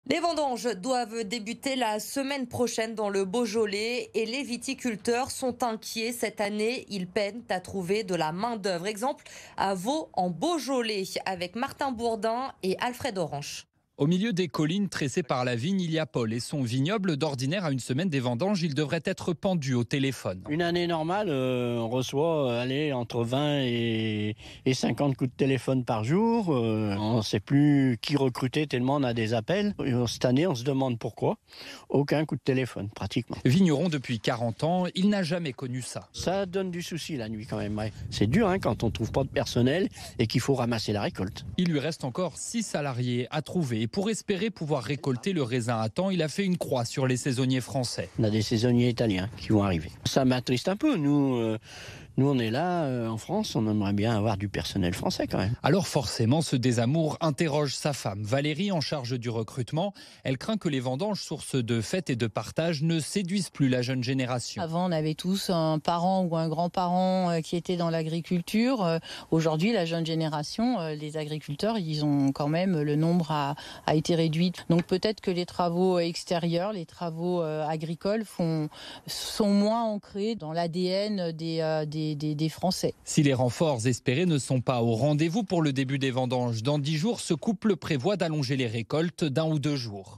Les vendanges doivent débuter la semaine prochaine dans le Beaujolais et les viticulteurs sont inquiets cette année. Ils peinent à trouver de la main-d'œuvre. Exemple à Vaux en Beaujolais avec Martin Bourdin et Alfred Orange. Au milieu des collines tressées par la vigne, il y a Paul et son vignoble. D'ordinaire, à une semaine des vendanges, il devrait être pendu au téléphone. Une année normale, on reçoit entre 20 et 50 coups de téléphone par jour. On ne sait plus qui recruter tellement on a des appels. Et cette année, on se demande pourquoi. Aucun coup de téléphone, pratiquement. Vigneron depuis 40 ans, il n'a jamais connu ça. Ça donne du souci la nuit quand même. Ouais. C'est dur quand on ne trouve pas de personnel et qu'il faut ramasser la récolte. Il lui reste encore 6 salariés à trouver. Et pour espérer pouvoir récolter le raisin à temps, il a fait une croix sur les saisonniers français. On a des saisonniers italiens qui vont arriver. Ça m'attriste un peu. Nous, on est là, en France, on aimerait bien avoir du personnel français quand même. Alors forcément, ce désamour interroge sa femme, Valérie, en charge du recrutement. Elle craint que les vendanges, sources de fêtes et de partage, ne séduisent plus la jeune génération. Avant, on avait tous un parent ou un grand-parent qui était dans l'agriculture. Aujourd'hui, la jeune génération, les agriculteurs, ils ont quand même, le nombre a été réduit. Donc peut-être que les travaux extérieurs, les travaux agricoles sont moins ancrés dans l'ADN des Français. Si les renforts espérés ne sont pas au rendez-vous pour le début des vendanges, dans 10 jours, ce couple prévoit d'allonger les récoltes d'1 ou 2 jours.